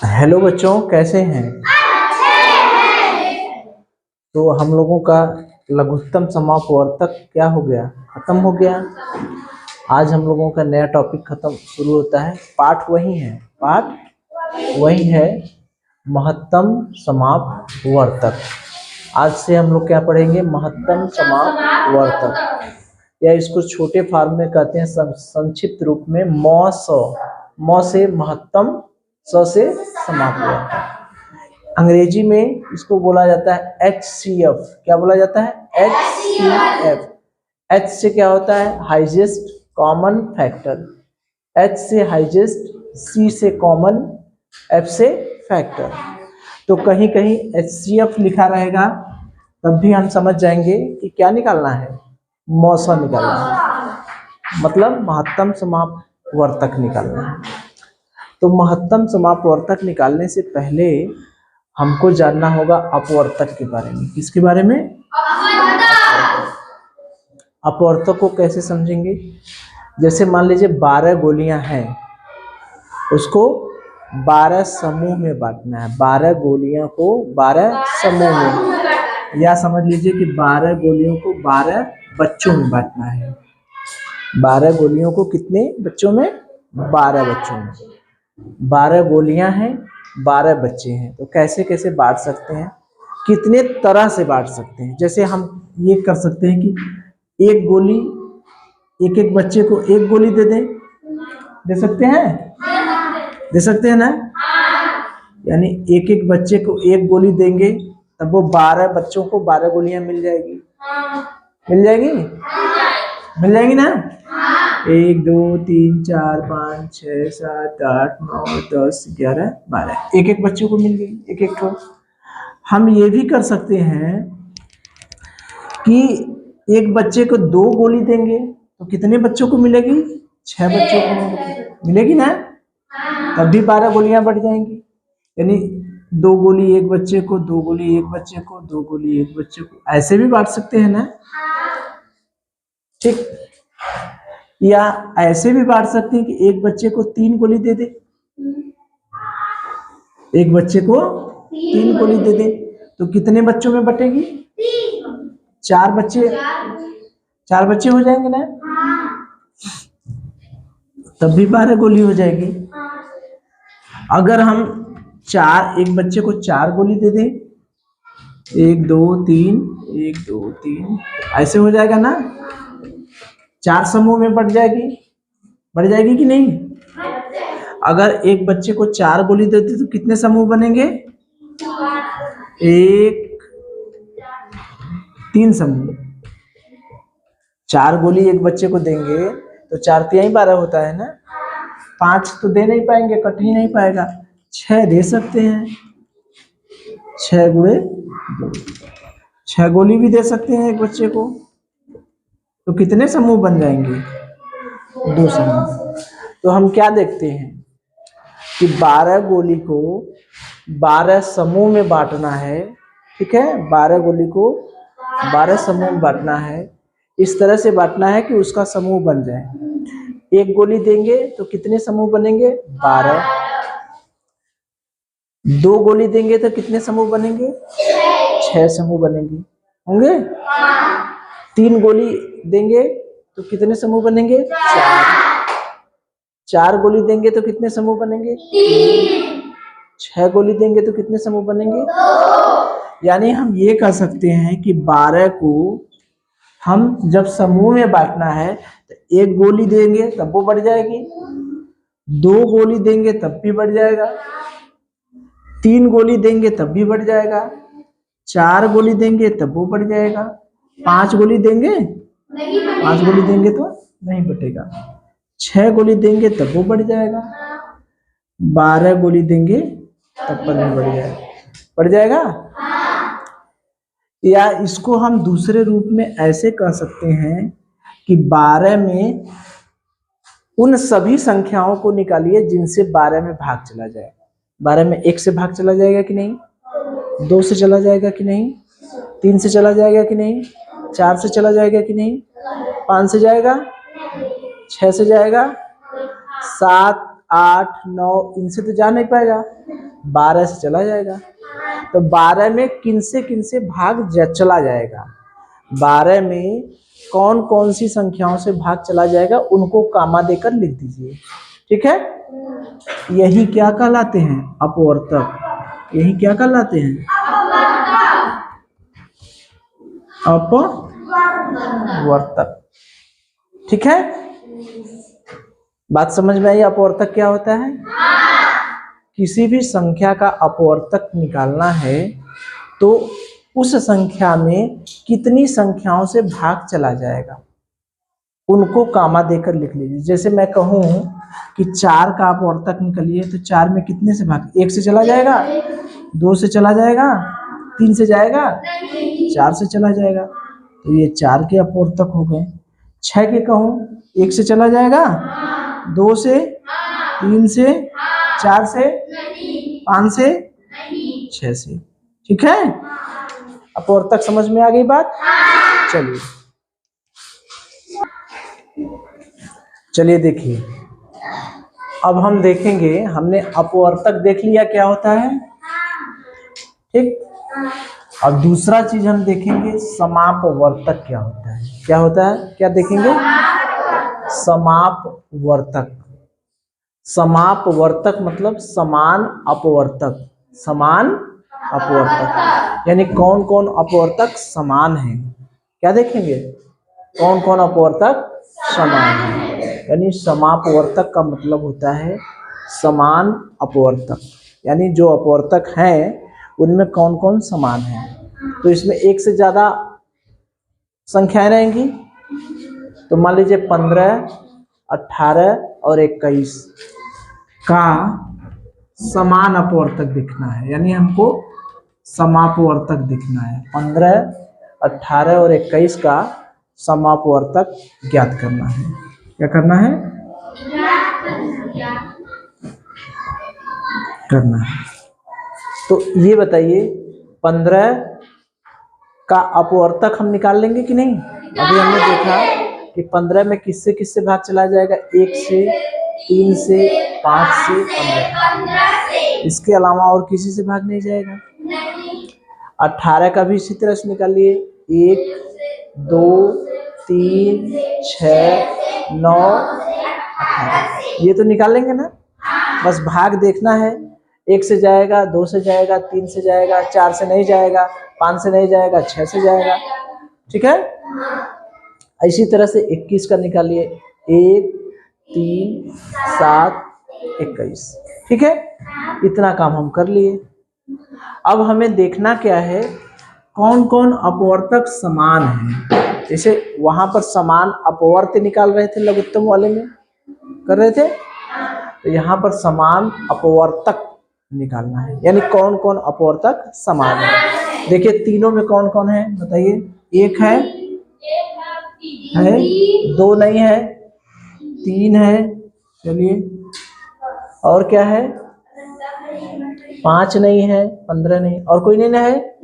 Hello बच्चों, कैसे हैं। तो हम लोगों का लघुत्तम समापवर्तक क्या हो गया, खत्म हो गया। आज हम लोगों का नया टॉपिक खत्म शुरू होता है। पाठ वही है, महत्तम समापवर्तक। आज से हम लोग क्या पढ़ेंगे, महत्तम समापवर्तक, या इसको छोटे फॉर्म में कहते हैं संक्षिप्त रूप में म से महत्तम, स से समापवर्तक। अंग्रेजी में इसको बोला जाता है HCF। क्या बोला जाता है? HCF। H से क्या होता है? Highest common factor. H से हाईएस्ट, C से कॉमन, F से फैक्टर। तो कहीं कहीं HCF लिखा रहेगा तब भी हम समझ जाएंगे कि क्या निकालना है, मौसा निकालना है, मतलब महत्तम समापवर्तक निकालना है। तो महत्तम समापवर्तक निकालने से पहले हमको जानना होगा अपवर्तक के बारे में। किसके बारे में? अपवर्तक को कैसे समझेंगे? जैसे मान लीजिए 12 गोलियां हैं, उसको 12 समूह में बांटना है। 12 गोलियों को 12 समूह में, या समझ लीजिए कि 12 गोलियों को 12 बच्चों में बांटना है। 12 गोलियों को कितने बच्चों में? 12 बच्चों में। 12 गोलियां हैं, 12 बच्चे हैं, तो कैसे कैसे बांट सकते हैं, कितने तरह से बांट सकते हैं। जैसे हम ये कर सकते हैं कि एक गोली, एक एक बच्चे को एक गोली दे दें। दे सकते हैं? दे सकते हैं ना? यानी एक एक बच्चे को एक गोली देंगे, तब वो 12 बच्चों को 12 गोलियां मिल जाएगी। मिल जाएगी? मिल जाएगी ना? 1 2 3 4 5 6 7 8 9 10 11 12, एक एक बच्चों को मिल गई, एक एक को। हम ये भी कर सकते हैं कि एक बच्चे को 2 गोली देंगे तो कितने बच्चों को मिलेगी? 6 बच्चों को मिलेगी ना? तब भी 12 गोलियां बढ़ जाएंगी। यानी 2 गोली एक बच्चे को, 2 गोली एक बच्चे को, 2 गोली एक बच्चे को, ऐसे भी बांट सकते हैं ना? ठीक। या ऐसे भी बांट सकते हैं कि एक बच्चे को 3 गोली दे दे। एक बच्चे को 3 गोली दे दे तो कितने बच्चों में बटेगी? 4 बच्चे, 4 बच्चे हो जाएंगे ना? तब भी 12 गोली हो जाएगी। अगर हम एक बच्चे को 4 गोली दे दें, 1 2 3 1 2 3, ऐसे हो जाएगा ना? 4 समूह में बढ़ जाएगी कि नहीं? अगर एक बच्चे को 4 गोली देते तो कितने समूह बनेंगे? 3 समूह। 4 गोली एक बच्चे को देंगे तो 4 तिहाई 12 होता है ना? 5 तो दे नहीं पाएंगे, कट ही नहीं पाएगा। 6 दे सकते हैं, 6 गुणे 2, 6 गोली भी दे सकते हैं एक बच्चे को। तो कितने समूह बन जाएंगे? 2 समूह। तो हम क्या देखते हैं कि 12 गोली को 12 समूह में बांटना है। ठीक है, 12 गोली को 12 समूह में बांटना है। इस तरह से बांटना है कि उसका समूह बन जाए। एक गोली देंगे तो कितने समूह बनेंगे? 12। 2 गोली देंगे तो कितने समूह बनेंगे? 6 समूह बनेंगे, होंगे। 3 गोली देंगे तो कितने समूह बनेंगे? 4। 4 गोली देंगे तो कितने समूह बनेंगे? 6 गोली देंगे तो कितने समूह बनेंगे? यानी हम ये कह सकते हैं कि 12 को हम जब समूह में बांटना है तो 1 गोली देंगे तब वो बढ़ जाएगी, 2 गोली देंगे तब भी बढ़ जाएगा, 3 गोली देंगे तब भी बढ़ जाएगा, 4 गोली देंगे तब वो बढ़ जाएगा, 5 गोली देंगे, 5 गोली देंगे तो नहीं बढ़ेगा, 6 गोली देंगे तब वो बढ़ जाएगा, 12 गोली देंगे तब पर नहीं बढ़ जाएगा। बढ़ जाएगा? या इसको हम दूसरे रूप में ऐसे कह सकते हैं कि 12 में उन सभी संख्याओं को निकालिए जिनसे 12 में भाग चला जाए। 12 में 1 से भाग चला जाएगा कि नहीं? 2 से चला जाएगा कि नहीं? 3 से चला जाएगा कि नहीं? 4 से चला जाएगा कि नहीं? 5 से जाएगा? 6 से जाएगा? 7 8, 9 इनसे तो जा नहीं पाएगा, 12 से चला जाएगा। तो 12 में किन से भाग चला जाएगा, 12 में कौन कौन सी संख्याओं से भाग चला जाएगा उनको कामा देकर लिख दीजिए। ठीक है, यही क्या कहलाते हैं, अपवर्तक। यही क्या कहलाते हैं, अपवर्तक। ठीक है, बात समझ में आई। अपवर्तक क्या होता है, किसी भी संख्या का अपवर्तक निकालना है तो उस संख्या में कितनी संख्याओं से भाग चला जाएगा उनको कामा देकर लिख लीजिए। जैसे मैं कहूँ कि 4 का अपवर्तक निकलिए तो 4 में कितने से भाग, 1 से चला जाएगा, 2 से चला जाएगा, 3 से जाएगा, 4 से चला जाएगा। तो ये 4 के अपवर्तक हो गए। 6 के कहूँ 1 से चला जाएगा, 2 से, 3 से, 4 से, 5 से, 6 से। ठीक है, अपवर्तक समझ में आ गई बात। चलिए देखिए, अब हम देखेंगे, हमने अपवर्तक देख लिया क्या होता है। ठीक, अब दूसरा चीज हम देखेंगे समापवर्तक क्या होता है। क्या होता है, क्या देखेंगे, समापवर्तक। समापवर्तक मतलब समान अपवर्तक, समान अपवर्तक यानी कौन कौन अपवर्तक समान है। क्या देखेंगे, कौन कौन अपवर्तक समान है, यानी समापवर्तक का मतलब होता है समान अपवर्तक, यानी जो अपवर्तक हैं उनमें कौन कौन समान है। तो इसमें एक से ज्यादा संख्याएं रहेंगी, तो मान लीजिए 15, 18 और 21 का समान अपवर्तक दिखना है, यानी हमको समापवर्तक दिखना है। 15, 18 और 21 का समापवर्तक ज्ञात करना है। क्या करना है, करना है। तो ये बताइए 15 का अपवर्तक हम निकाल लेंगे कि नहीं। अभी हमने देखा कि 15 में किससे किससे भाग चला जाएगा, 1 से, 3 से, 5 से, 15। इसके अलावा और किसी से भाग नहीं जाएगा। 18 का भी इसी तरह से निकालिए, 1, 2, 3, 6, 9, 18। ये तो निकाल लेंगे ना, बस भाग देखना है। 1 से जाएगा, 2 से जाएगा, 3 से जाएगा, 4 से नहीं जाएगा, 5 से नहीं जाएगा, 6 से जाएगा। ठीक है, इसी तरह से 21 का निकालिए, 1, 3, 7, 21। ठीक है, इतना काम हम कर लिए। अब हमें देखना क्या है, कौन कौन अपवर्तक समान है। जैसे वहां पर समान अपवर्त निकाल रहे थे, लघुत्तम वाले में कर रहे थे, तो यहाँ पर समान अपवर्तक निकालना है, यानी कौन कौन अपवर्तक समान है। देखिए तीनों में कौन कौन है बताइए, 1 है, 2 नहीं है, 3 है, चलिए, और क्या है, 5 नहीं है, 15 नहीं, और कोई नहीं है।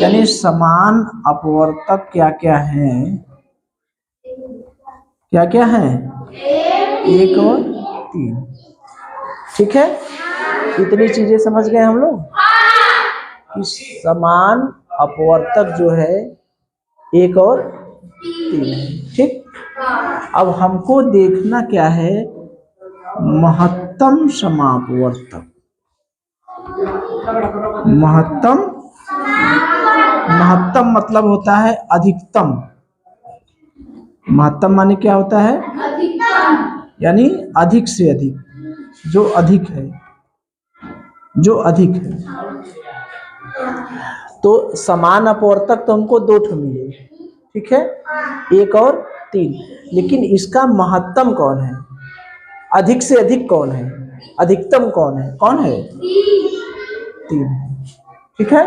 यानी समान अपवर्तक क्या क्या है, क्या क्या है, 1 और 3। ठीक है, इतनी चीजें समझ गए हम लोग कि समान अपवर्तक जो है 1 और 3 है। ठीक, अब हमको देखना क्या है, महत्तम समापवर्तक। महत्तम मतलब होता है अधिकतम। महत्तम माने क्या होता है, यानी अधिक से अधिक, जो अधिक है, जो अधिक है। तो समान अपवर्तक तो हमको 2 ठो मिले, ठीक है, 1 और 3, लेकिन इसका महत्तम कौन है, अधिक से अधिक कौन है, अधिकतम कौन है, कौन है, 3। ठीक है,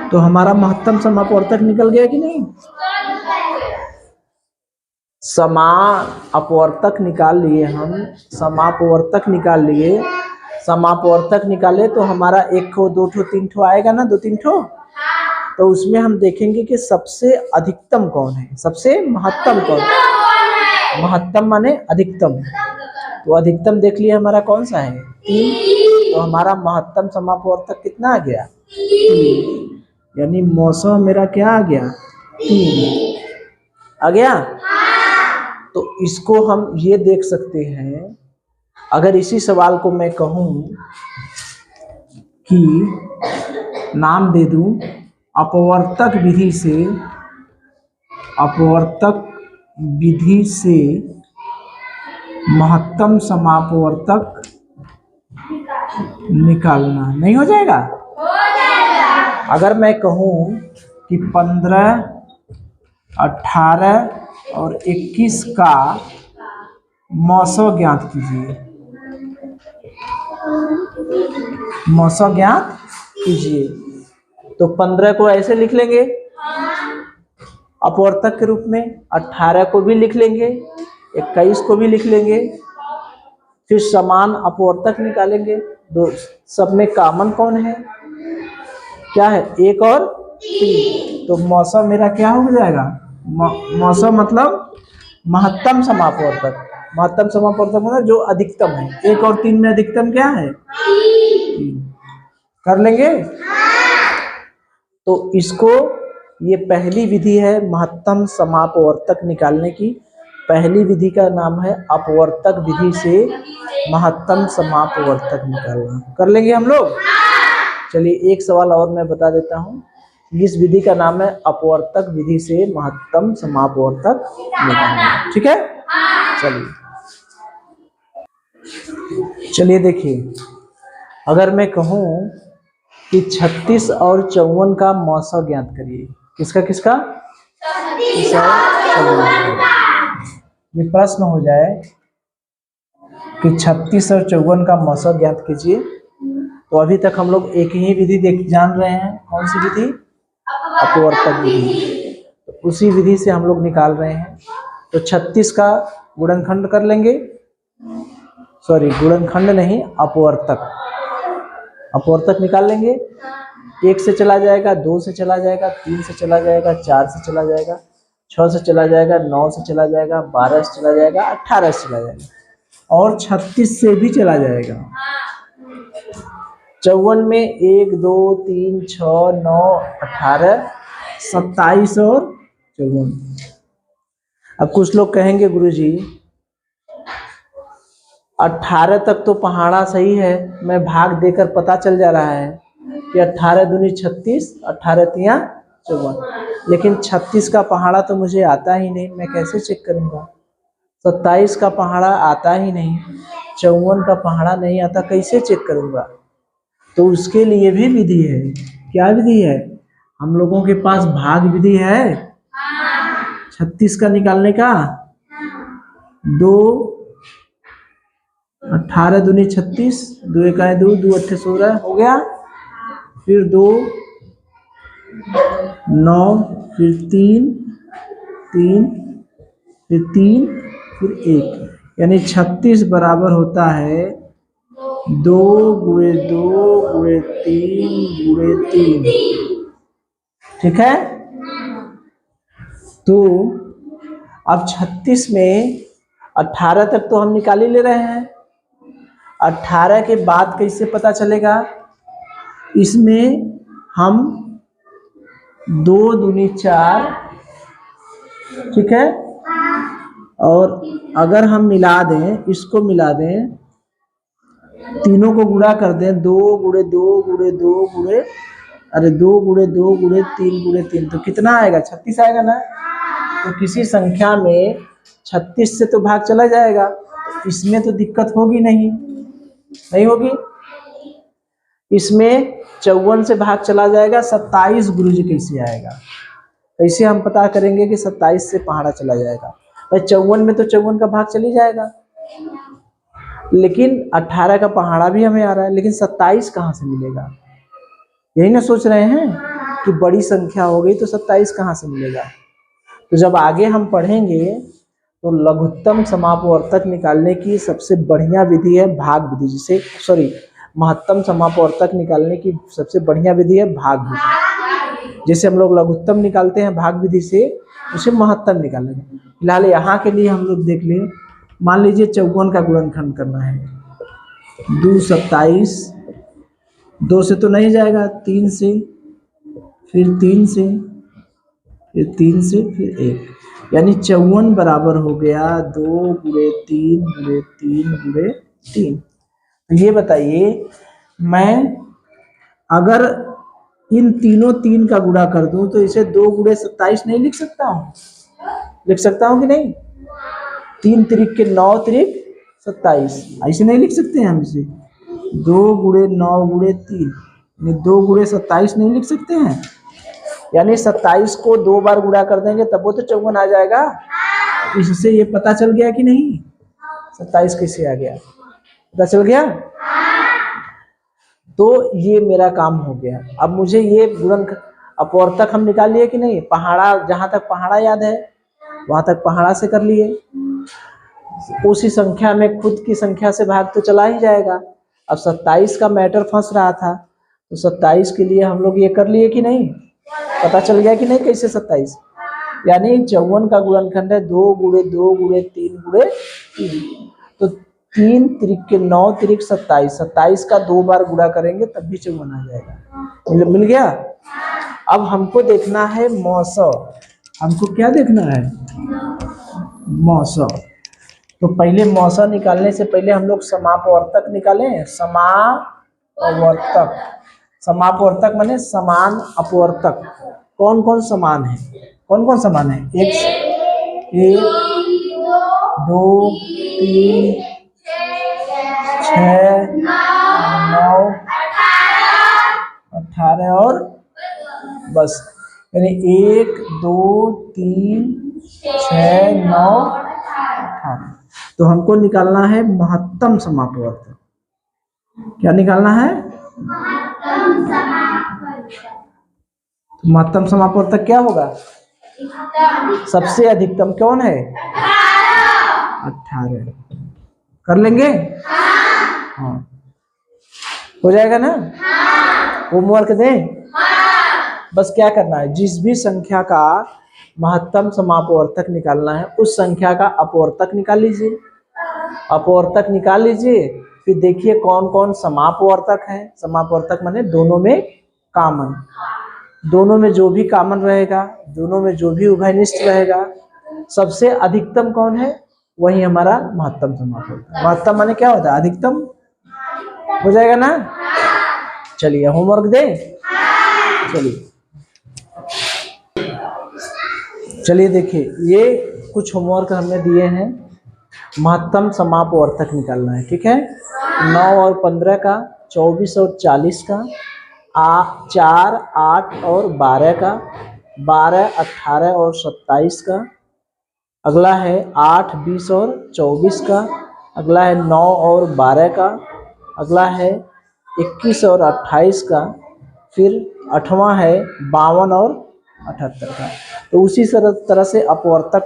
तो हमारा महत्तम समापवर्तक निकल गया कि नहीं। समान अपवर्तक निकाल लिए हम, समापवर्तक निकाल लिए। समापवर्तक निकाले तो हमारा 1 ठो, 2 ठो, 3 ठो आएगा ना, 2-3 ठो। तो उसमें हम देखेंगे कि सबसे अधिकतम कौन है, सबसे महत्तम कौन है। महत्तम माने अधिकतम, तो अधिकतम देख लिया हमारा कौन सा है 3, तो हमारा महत्तम समापवर्तक कितना आ गया 3, यानी मौसम मेरा क्या आ गया 3 आ गया। तो इसको हम ये देख सकते हैं, अगर इसी सवाल को मैं कहूं कि नाम दे दूं अपवर्तक विधि से महत्तम समापवर्तक निकालना, नहीं हो जाएगा? अगर मैं कहूं कि 15, 18 और 21 का मौसम ज्ञात कीजिए, मौसम ज्ञात कीजिए, तो 15 को ऐसे लिख लेंगे अपवर्तक के रूप में, 18 को भी लिख लेंगे, 21 को भी लिख लेंगे, फिर समान अपवर्तक निकालेंगे। दो सब में कॉमन कौन है, क्या है 1 और 3, तो मौसम मेरा क्या हो जाएगा मौसम मतलब महत्तम समापवर्तक। महत्तम समापवर्तक मतलब जो अधिकतम है, 1 और 3 में अधिकतम क्या है 3। कर लेंगे? तो इसको, ये पहली विधि है महत्तम समापवर्तक निकालने की। पहली विधि का नाम है अपवर्तक विधि से महत्तम समापवर्तक निकालना। कर लेंगे हम लोग? चलिए एक सवाल और मैं बता देता हूँ। इस विधि का नाम है अपवर्तक विधि से महत्तम समापवर्तक निकालना। ठीक है, चलिए देखिए, अगर मैं कहूँ कि 36 और 54 का मौसम ज्ञात करिए, किसका 36 और 54, ये प्रश्न हो जाए कि 36 और 54 का मौसम ज्ञात कीजिए, तो अभी तक हम लोग एक ही विधि जान रहे हैं। कौन सी विधि? अपवर्तक विधि। तो उसी विधि से हम लोग निकाल रहे हैं। तो 36 का गुणनखंड कर लेंगे, सॉरी गुणनखंड नहीं, अपवर्तक। अपवर्तक निकाल लेंगे, 1 से चला जाएगा, 2 से चला जाएगा, 3 से चला जाएगा, 4 से चला जाएगा, 6 से चला जाएगा, 9 से चला जाएगा, 12 से चला जाएगा, 18 से चला जाएगा और 36 से भी चला जाएगा। 54 में 1, 2, 3, 6, 9, 18, 27 और 54। अब कुछ लोग कहेंगे गुरुजी 18 तक तो पहाड़ा सही है, मैं भाग देकर पता चल जा रहा है कि 18 दूनी 36, 18 तिया 54, लेकिन 36 का पहाड़ा तो मुझे आता ही नहीं, मैं कैसे चेक करूंगा? 27 का पहाड़ा आता ही नहीं, 54 का पहाड़ा नहीं आता, कैसे चेक करूंगा? तो उसके लिए भी विधि है। क्या विधि है? हम लोगों के पास भाग विधि है 36 का निकालने का। 2, 18 दूनी 36, 2 1 2, 2 8 16 हो गया, फिर 2 9, फिर 3 3, फिर 3, फिर 1, यानी 36 बराबर होता है 2 गुणे 2 गुणे 3 गुणे 3। ठीक है, तो अब 36 में 18 तक तो हम निकाल ही ले रहे हैं, 18 के बाद कैसे पता चलेगा? इसमें हम 2 दूनी 4, ठीक है, और अगर हम मिला दें, इसको मिला दें, तीनों को गुणा कर दें, 2 गुणे 2 गुणे 2 गुणे 2 गुणे 2 गुणे 3 गुणे 3, तो कितना आएगा? 36 आएगा ना। तो किसी संख्या में 36 से तो भाग चला जाएगा, इसमें तो दिक्कत होगी नहीं, नहीं होगी। इसमें 54 से भाग चला जाएगा, 27 गुरुजी कैसे आएगा? कैसे हम पता करेंगे कि 27 से पहाड़ा चला जाएगा? भाई 54 में तो 54 का भाग चली जाएगा, लेकिन 18 का पहाड़ा भी हमें आ रहा है, लेकिन 27 कहाँ से मिलेगा? यही ना सोच रहे हैं कि बड़ी संख्या हो गई तो 27 कहाँ से मिलेगा? तो जब आगे हम पढ़ेंगे तो लघुत्तम समापवर्तक निकालने की सबसे बढ़िया विधि है भाग विधि, जिसे सॉरी महत्तम समापवर्तक निकालने की सबसे बढ़िया विधि है भाग विधि। जैसे हम लोग लघुत्तम निकालते हैं भाग विधि से, उसे महत्तम निकालेंगे। फिलहाल यहाँ के लिए हम लोग देख लें मान लीजिए 54 का गुणनखंड करना है, 2 27, 2 से तो नहीं जाएगा, 3 से, फिर 3 से, फिर 3 से, फिर 1, यानी 54 बराबर हो गया 2 गुणे 3 गुणे 3 गुणे 3। तो ये बताइए, मैं अगर इन तीनों 3 का गुणा कर दूं तो इसे 2 गुणे 27 नहीं लिख सकता हूं? लिख सकता हूं कि नहीं? 3 त्रिक के 9 त्रिक 27, ऐसे नहीं लिख सकते हैं हम इसे? 2 गुणे 9 गुणे 3, 2 गुणे 27 नहीं लिख सकते हैं? यानी 27 को 2 बार गुणा कर देंगे तब वो तो 54 आ जाएगा। इससे ये पता चल गया कि नहीं 27 कैसे आ गया? पता चल गया? तो ये मेरा काम हो गया। अब मुझे ये गुणन अपवर्तक हम निकाल लिए कि नहीं? पहाड़ा, जहां तक पहाड़ा याद है वहां तक पहाड़ा से कर लिए। उसी संख्या में खुद की संख्या से भाग तो चला ही जाएगा। अब 27 का मैटर फंस रहा था तो 27 के लिए हम लोग ये कर लिए कि नहीं? पता चल गया कि नहीं कैसे 27? यानी 54 का गुणनखंड है 2 गुणे 2 गुणे 3 गुणे 3। तो 3 त्रिक के 9 त्रिक 27, 27 का 2 बार गुणा करेंगे तब भी 54 आ जाएगा। मिल गया? अब हमको देखना है मौसा। हमको क्या देखना है? मौसा। तो पहले मौसा निकालने से पहले हम लोग समापवर्तक निकालें। समापवर्तक, समापवर्तक माने समान अपवर्तक। कौन कौन समान है? कौन कौन समान है? 1 2 3 6 9 18 और बस, यानी 1 2 3 6 9 18। तो हमको निकालना है महत्तम समापवर्तक। क्या निकालना है? महत्तम समापवर्तक क्या होगा? सबसे अधिकतम कौन है? 18। कर लेंगे? हाँ, हो जाएगा ना? होमवर्क दें? बस क्या करना है, जिस भी संख्या का महत्तम समापवर्तक निकालना है उस संख्या का अपवर्तक निकाल लीजिए। अपवर्तक निकाल लीजिए, फिर देखिए कौन कौन समापवर्तक है। समापवर्तक माने दोनों में कॉमन, दोनों में जो भी कॉमन रहेगा, दोनों में जो भी उभयनिष्ठ रहेगा, सबसे अधिकतम कौन है वही हमारा महत्तम समापवर्तक। महत्तम माने क्या होता है? अधिकतम। हो जाएगा ना? चलिए होमवर्क दें? चलिए देखिए, ये कुछ होमवर्क हमने दिए हैं। महत्तम समापवर्तक निकालना है, ठीक है? 9 और 15 का, 24 और 40 का, 4 8 और 12 का, 12 18 और 27 का, अगला है 8 20 और 24 का, अगला है 9 और 12 का, अगला है 21 और 28 का, फिर 8वां है 52 और 78 का। तो उसी तरह से अपवर्तक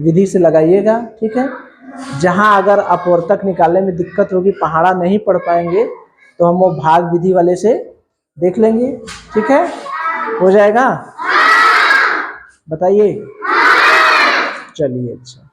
विधि से लगाइएगा, ठीक है? जहां अगर अपवर्तक निकालने में दिक्कत होगी, पहाड़ा नहीं पढ़ पाएंगे, तो हम वो भाग विधि वाले से देख लेंगे, ठीक है? हो जाएगा? बताइए। चलिए, अच्छा।